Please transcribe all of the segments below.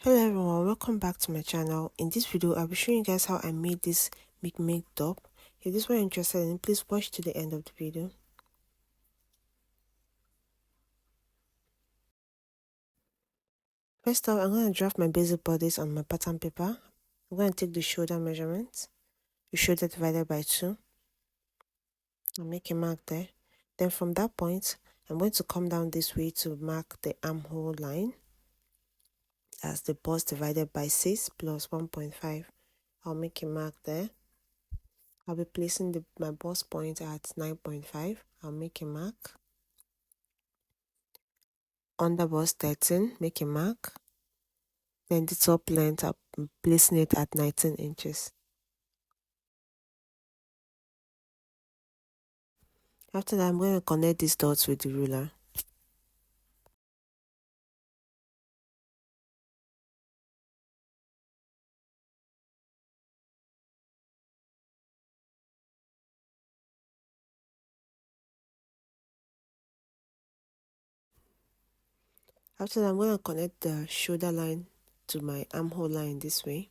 Hello everyone, welcome back to my channel. In this video, I'll be showing you guys how I made this Milkmaid top. If this one you're interested in, please watch to the end of the video. First off, I'm going to draft my basic bodice on my pattern paper. I'm going to take the shoulder measurement, the shoulder divided by 2. I'll make a mark there. Then from that point, I'm going to come down this way to mark the armhole line. That's the bust divided by 6 plus 1.5. I'll make a mark there. I'll be placing my bust point at 9.5. I'll make a mark. Under bust 13, make a mark. Then the top length, I'm placing it at 19 inches. After that, I'm going to connect these dots with the ruler. After that, I'm going to connect the shoulder line to my armhole line this way.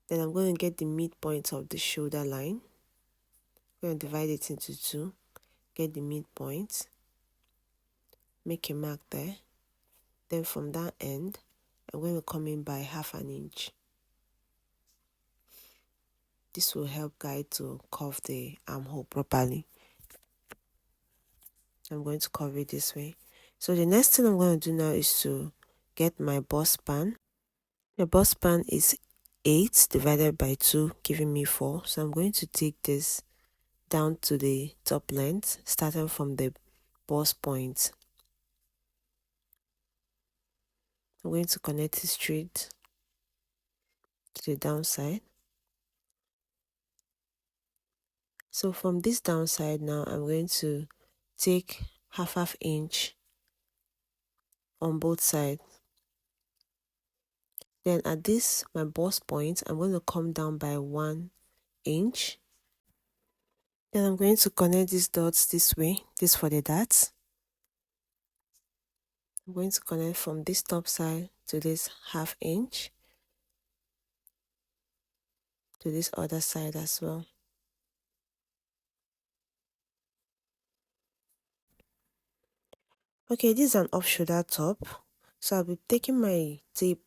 Then I'm going to get the midpoint of the shoulder line. I'm going to divide it into 2, get the midpoint, make a mark there. Then from that end, I'm going to come in by half an inch. This will help guide to curve the armhole properly. I'm going to curve it this way. So the next thing I'm going to do now is to get my bust span. The bust span is 8 divided by 2, giving me 4. So I'm going to take this down to the top length, starting from the bust point. I'm going to connect it straight to the downside. So from this downside now, I'm going to take half inch on both sides. Then at this, my bust point, I'm going to come down by 1 inch. Then I'm going to connect these dots this way, this for the darts. I'm going to connect from this top side to this half inch to this other side as well. Okay, this is an off shoulder top. So I'll be taking my tape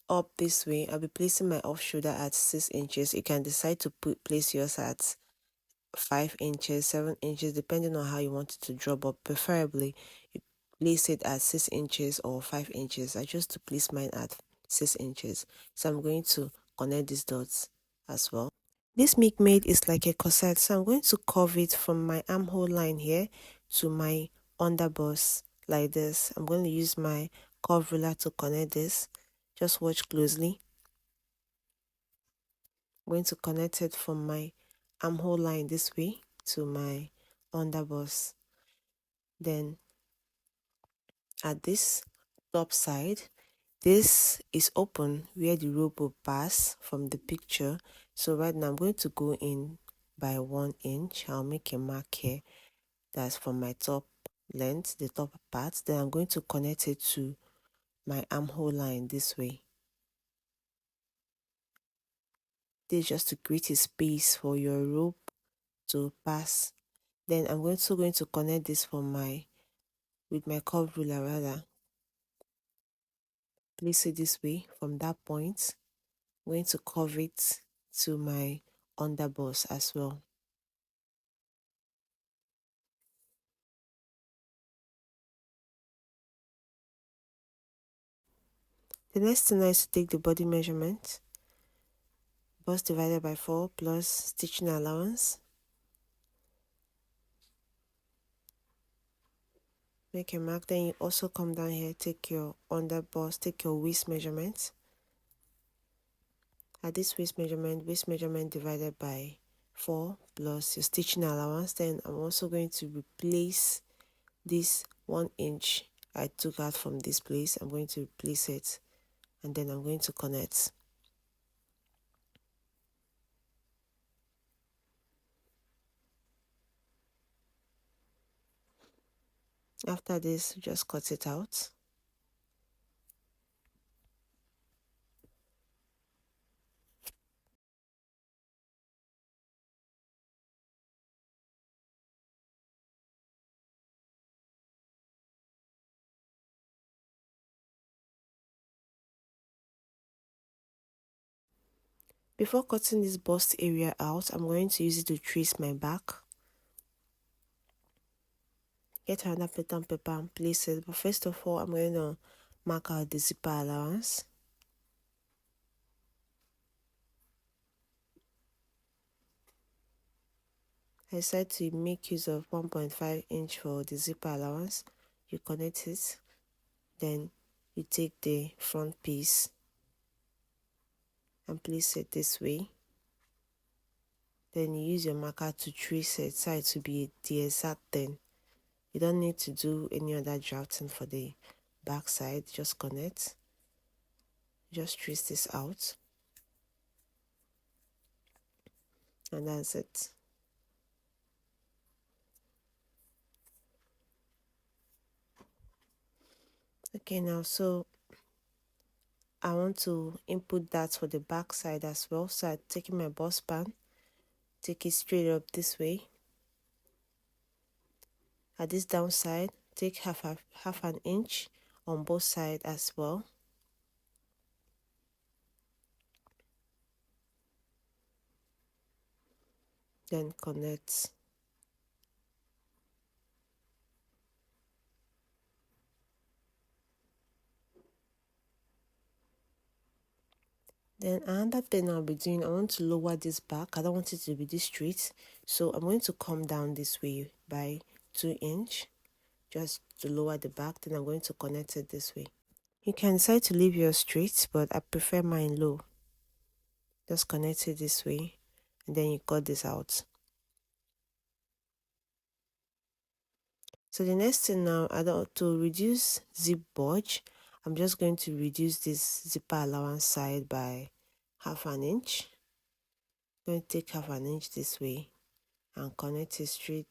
up this way. I'll be placing my off shoulder at 6 inches. You can decide to place yours at 5 inches, 7 inches, depending on how you want it to drop, but preferably you place it at 6 inches or 5 inches. I chose to place mine at 6 inches. So I'm going to connect these dots as well. This Milkmaid is like a corset, so I'm going to curve it from my armhole line here to my underbust like this. I'm going to use my curve ruler to connect this. Just watch closely. I'm going to connect it from my armhole line this way to my underbust. Then at this top side, this is open where the rope will pass from the picture. So right now I'm going to go in by 1 inch. I'll make a mark here. That's from my top length, the top part. Then I'm going to connect it to my armhole line this way. This is just to create a space for your rope to pass. Then I'm also going to connect this with my curve ruler rather. Place it this way from that point. I'm going to curve it to my underbust as well. The next thing is to take the body measurement. Bust divided by 4 plus stitching allowance. Make a mark. Then you also come down here, take your underbust, take your waist measurement. At this waist measurement divided by 4 plus your stitching allowance. Then I'm also going to replace this 1 inch I took out from this place. I'm going to replace it, and then I'm going to connect. After this, just cut it out. Before cutting this bust area out, I'm going to use it to trace my back. Get another pattern paper and place it. But first of all, I'm going to mark out the zipper allowance. I decided to make use of 1.5 inch for the zipper allowance. You connect it, then you take the front piece and place it this way. Then you use your marker to trace it so it to be the exact thing. You don't need to do any other drafting for the back side. Just connect. Just trace this out. And that's it. Okay, now so I want to input that for the back side as well. So I'm taking my bust band, take it straight up this way. At this downside, take half an inch on both sides as well. Then connect. Then another thing I'll be doing, I want to lower this back. I don't want it to be this straight. So I'm going to come down this way by 2 inch just to lower the back. Then I'm going to connect it this way. You can decide to leave yours straight, but I prefer mine low. Just connect it this way and then you cut this out. So the next thing now, to reduce zip budge, I'm just going to reduce this zipper allowance side by half an inch. I'm going to take half an inch this way and connect it straight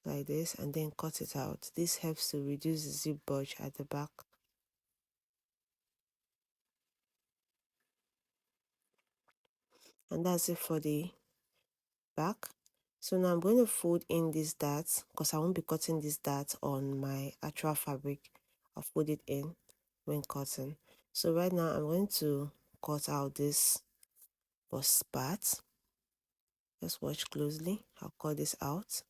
like this and then cut it out. This helps to reduce the zip budge at the back. And that's it for the back. So now I'm going to fold in this dart because I won't be cutting this dart on my actual fabric. I'll fold it in when cutting. So right now I'm going to cut out this bust part. Just watch closely. I'll cut this out.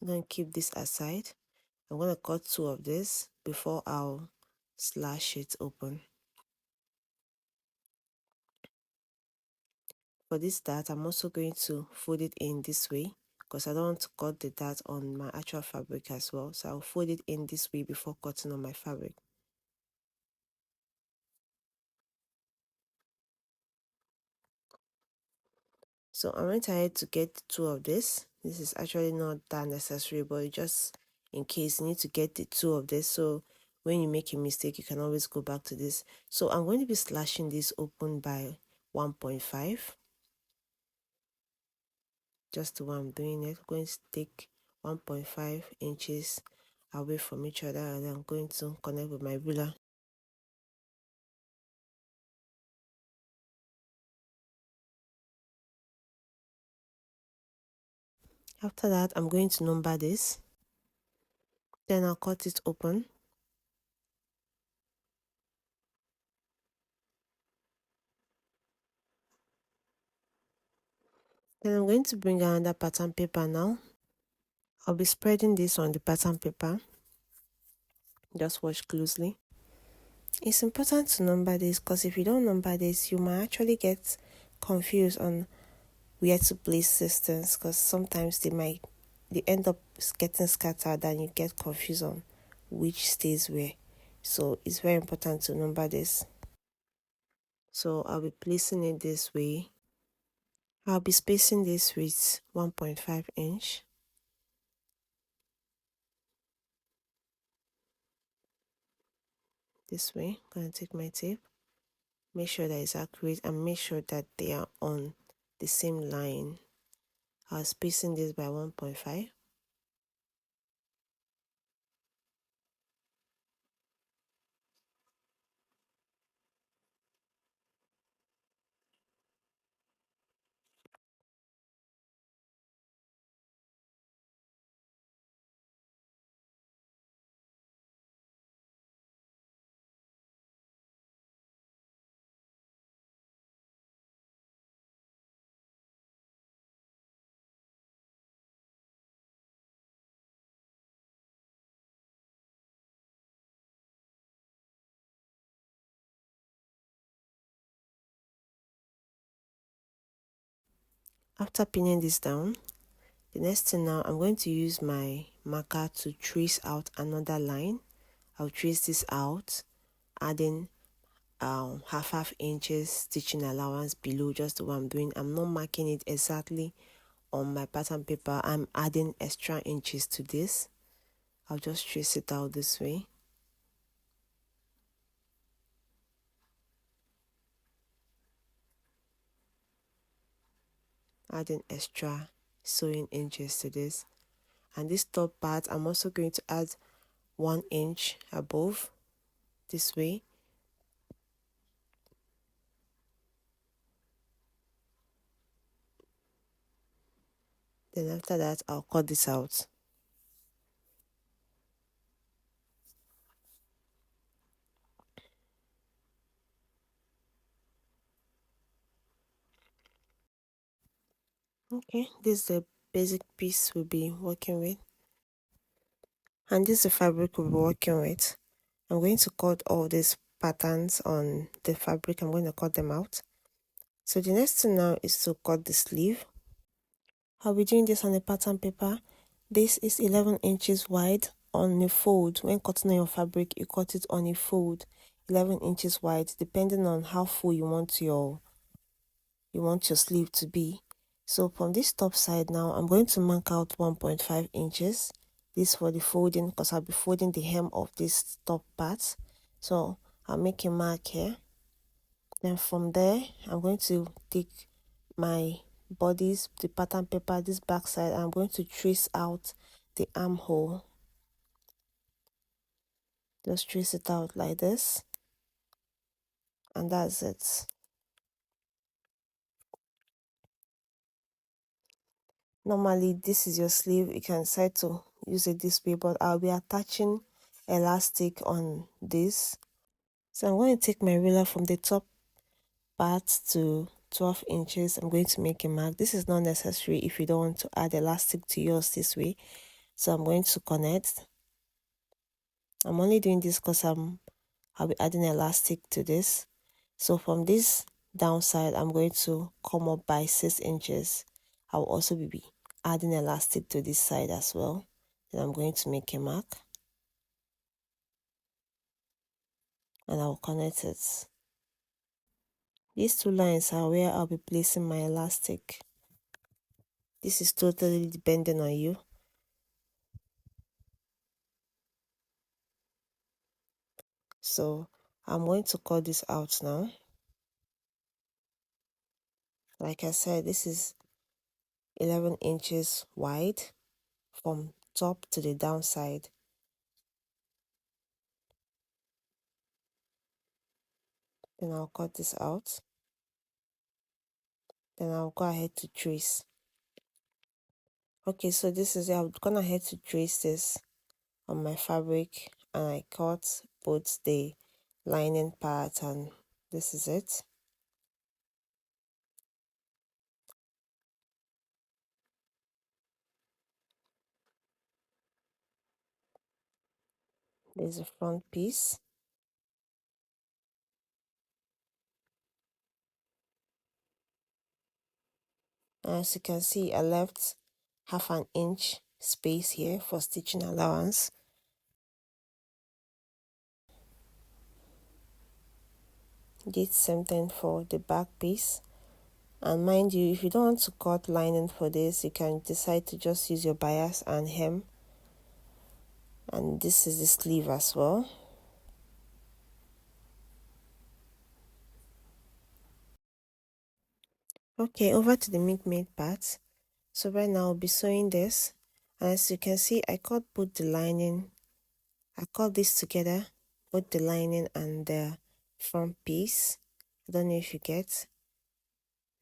I'm going to keep this aside. I'm going to cut 2 of this before I'll slash it open. For this dart, I'm also going to fold it in this way because I don't want to cut the dart on my actual fabric as well. So I'll fold it in this way before cutting on my fabric. So I went ahead to get 2 of this. This is actually not that necessary, but just in case you need to get the 2 of this. So when you make a mistake, you can always go back to this. So I'm going to be slashing this open by 1.5. Just the way I'm doing it, I'm going to take 1.5 inches away from each other and I'm going to connect with my ruler. After that, I'm going to number this. Then I'll cut it open. Then I'm going to bring another pattern paper now. I'll be spreading this on the pattern paper. Just watch closely. It's important to number this because if you don't number this, you might actually get confused on where to place these things because sometimes they end up getting scattered and you get confused on which stays where. So it's very important to number this. So I'll be placing it this way. I'll be spacing this with 1.5 inch. This way. I'm going to take my tape. Make sure that it's accurate and make sure that they are on the same line. I'll spacing this by 1.5. After pinning this down, the next thing now, I'm going to use my marker to trace out another line. I'll trace this out, adding half inches stitching allowance below, just the one I'm doing. I'm not marking it exactly on my pattern paper. I'm adding extra inches to this. I'll just trace it out this way. Adding extra sewing inches to this. And this top part, I'm also going to add 1 inch above this way. Then after that, I'll cut this out. Okay, this is the basic piece we'll be working with. And this is the fabric we'll be working with. I'm going to cut all these patterns on the fabric. I'm going to cut them out. So the next thing now is to cut the sleeve. I'll be doing this on the pattern paper. This is 11 inches wide on a fold. When cutting on your fabric, you cut it on a fold, 11 inches wide, depending on how full you want your sleeve to be. So from this top side now, I'm going to mark out 1.5 inches. This for the folding, because I'll be folding the hem of this top part. So I'll make a mark here. Then from there, I'm going to take my bodice, the pattern paper, this back side. I'm going to trace out the armhole. Just trace it out like this. And that's it. Normally, this is your sleeve. You can decide to use it this way, but I'll be attaching elastic on this. So I'm going to take my ruler from the top part to 12 inches. I'm going to make a mark. This is not necessary if you don't want to add elastic to yours this way. So I'm going to connect. I'm only doing this because I'll be adding elastic to this. So from this downside, I'm going to come up by 6 inches. I'll also be adding elastic to this side as well. Then I'm going to make a mark. And I'll connect it. These two lines are where I'll be placing my elastic. This is totally dependent on you. So I'm going to cut this out now. Like I said, this is 11 inches wide from top to the downside. Then I'll cut this out. Then I'll go ahead to trace. Okay, so this is it. I'm gonna ahead to trace this on my fabric, and I cut both the lining part, and this is it. There's a front piece. As you can see, I left half an inch space here for stitching allowance. Did same thing for the back piece. And mind you, if you don't want to cut lining for this, you can decide to just use your bias and hem. And this is the sleeve as well. Okay, over to the Milkmaid part. So right now I'll be sewing this. As you can see, I cut both the lining. I cut this together, both the lining and the front piece. I don't know if you get. This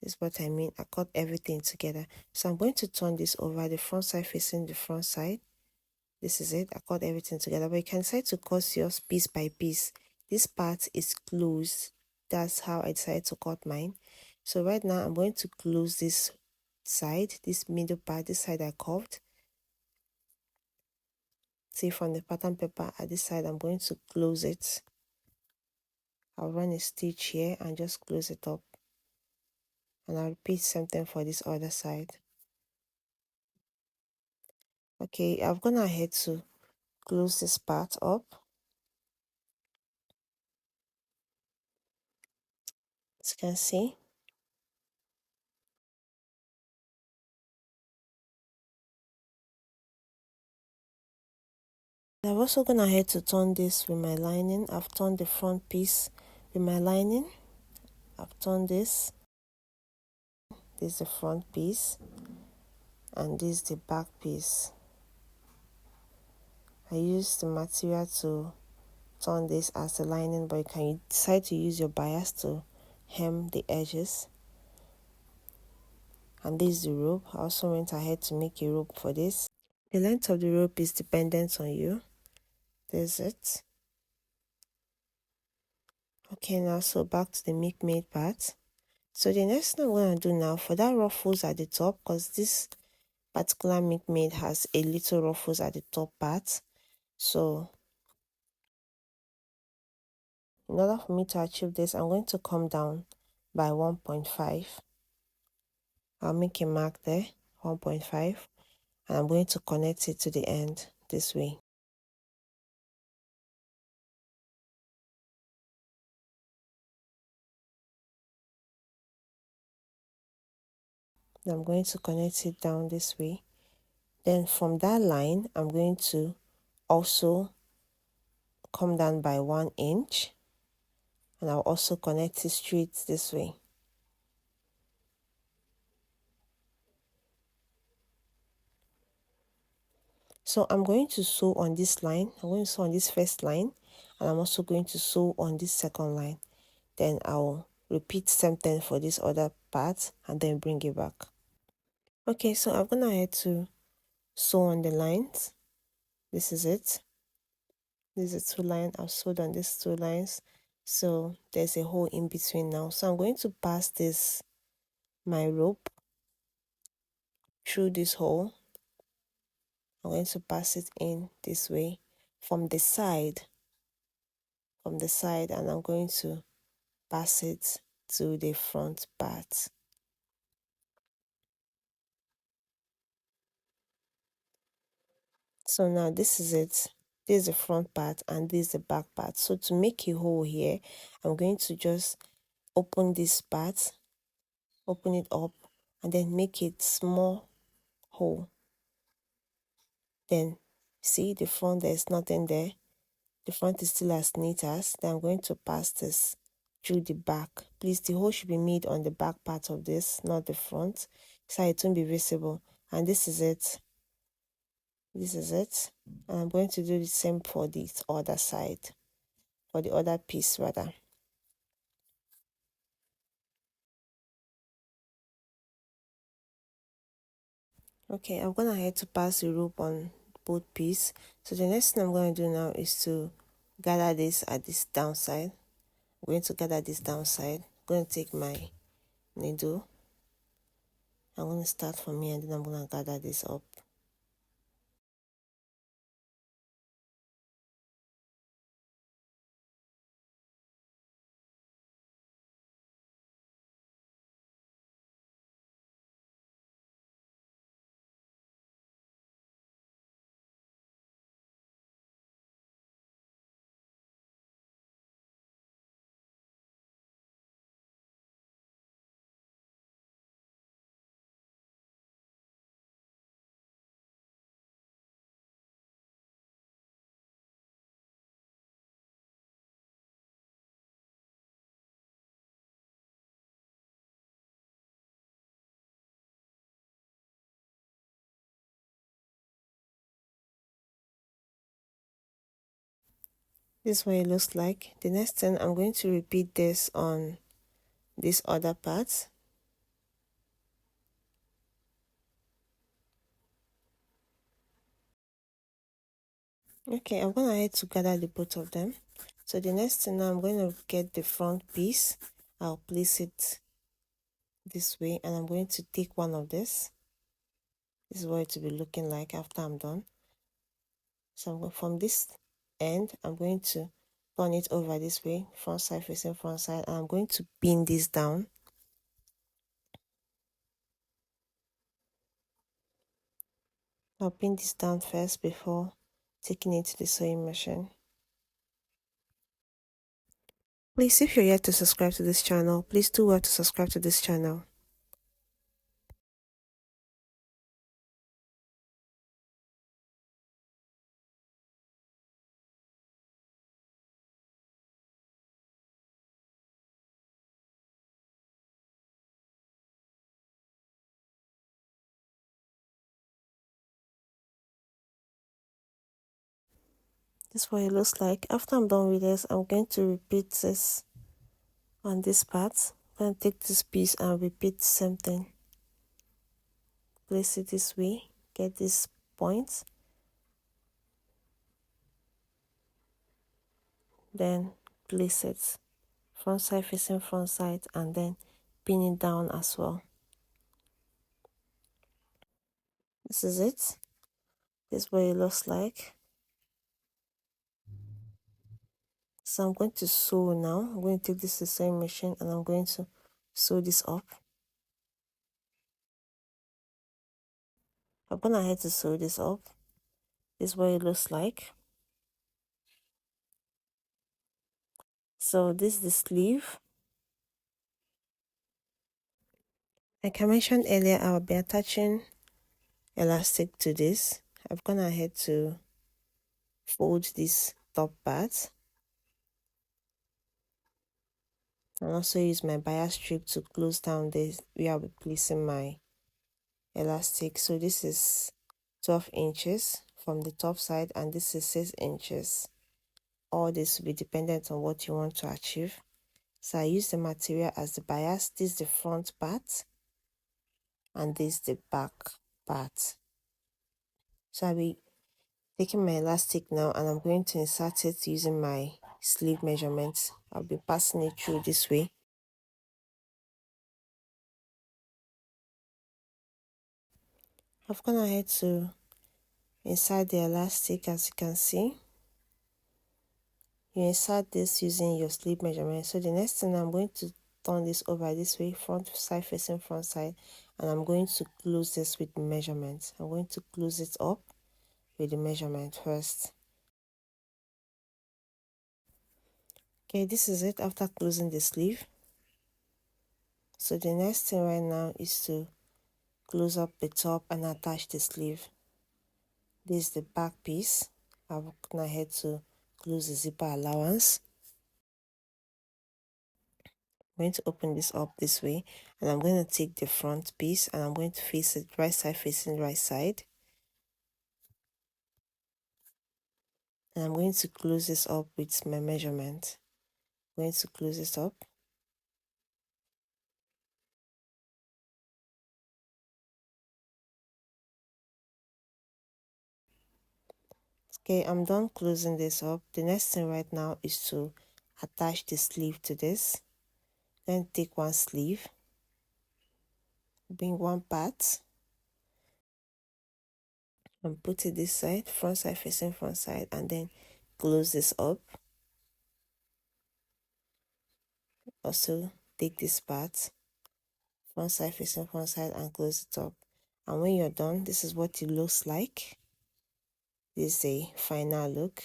is what I mean. I cut everything together. So I'm going to turn this over, the front side facing the front side. This is it. I cut everything together. But you can decide to cut yours piece by piece. This part is closed. That's how I decided to cut mine. So right now I'm going to close this side, this middle part, this side I curved. See, from the pattern paper at this side, I'm going to close it. I'll run a stitch here and just close it up. and I'll repeat something for this other side. Okay, I've gone ahead to close this part up. As you can see, I've also gone ahead to turn this with my lining. I've turned the front piece with my lining. I've turned this. This is the front piece, and this is the back piece. I use the material to turn this as the lining, but you can decide to use your bias to hem the edges. And this is the rope. I also went ahead to make a rope for this. The length of the rope is dependent on you. There's it. Okay, now so back to the Milkmaid part. So the next thing I'm going to do now, for that ruffles at the top, because this particular Milkmaid has a little ruffles at the top part. So in order for me to achieve this, I'm going to come down by 1.5. I'll make a mark there, 1.5, and I'm going to connect it to the end this way. Then I'm going to connect it down this way. Then from that line, I'm going to also come down by 1 inch, and I'll also connect it straight this way. So I'm going to sew on this line. I'm going to sew on this first line, and I'm also going to sew on this second line. Then I'll repeat something for this other part and then bring it back. Okay, so I'm gonna head to sew on the lines. This is it. This is 2 lines. I've sewed on these 2 lines. So there's a hole in between now. So I'm going to pass this, my rope, through this hole. I'm going to pass it in this way from the side, and I'm going to pass it to the front part. So now this is it. This is the front part and this is the back part. So to make a hole here, I'm going to just open this part, open it up, and then make it small hole. Then see the front, there's nothing there. The front is still as neat as. Then I'm going to pass this through the back. Please, the hole should be made on the back part of this, not the front, so it won't be visible. And this is it. This is it. And I'm going to do the same for the other side, for the other piece rather. Okay, I'm going ahead to pass the rope on both pieces. So the next thing I'm going to do now is to gather this at this downside. I'm going to gather this downside. I'm going to take my needle. I'm going to start from here and then I'm going to gather this up. This is what it looks like. The next thing, I'm going to repeat this on this other part. Okay, I'm going ahead to gather the both of them. So the next thing now, I'm going to get the front piece. I'll place it this way and I'm going to take one of this. This is what it will be looking like after I'm done. So I'm going from this end, I'm going to turn it over this way, front side facing front side, and I'm going to pin this down. I'll pin this down first before taking it to the sewing machine. Please, if you're yet to subscribe to this channel, please do well to subscribe to this channel. This is what it looks like. After I'm done with this, I'm going to repeat this on this part. I'm going to take this piece and repeat the same thing. Place it this way, get this point, then place it front side facing front side, and then pin it down as well. This is it. This is what it looks like. So I'm going to sew now. I'm going to take this to the sewing machine and I'm going to sew this up. I'm gonna head to sew this up. This is what it looks like. So this is the sleeve. Like I mentioned earlier, I'll be attaching elastic to this. I'm gonna head to fold this top part and also use my bias strip to close down this where I'll be placing my elastic. So this is 12 inches from the top side and this is 6 inches. All this will be dependent on what you want to achieve. So I use the material as the bias. This is the front part and this is the back part. So I'll be taking my elastic now and I'm going to insert it using my sleeve measurements. I'll be passing it through this way. I've gone ahead to insert the elastic. As you can see, you insert this using your sleeve measurement. So the next thing, I'm going to turn this over this way, front side facing front side, and I'm going to close this with the measurement. I'm going to close it up with the measurement first. Okay, this is it after closing the sleeve. So the next thing right now is to close up the top and attach the sleeve. This is the back piece. I'm gonna head to close the zipper allowance. I'm going to open this up this way and I'm going to take the front piece and I'm going to face it right side facing right side. And I'm going to close this up with my measurement. I'm going to close this up. Okay, I'm done closing this up. The next thing right now is to attach the sleeve to this. Then take one sleeve, bring one part, and put it this side, front side facing front side, and then close this up. Also take this part, front side facing front side, and close it up. And when you're done, this is what it looks like. This is a final look.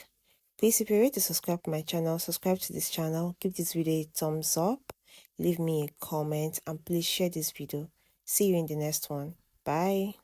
Please, if you're ready to subscribe to my channel, subscribe to this channel, give this video a thumbs up, leave me a comment, and please share this video. See you in the next one. Bye.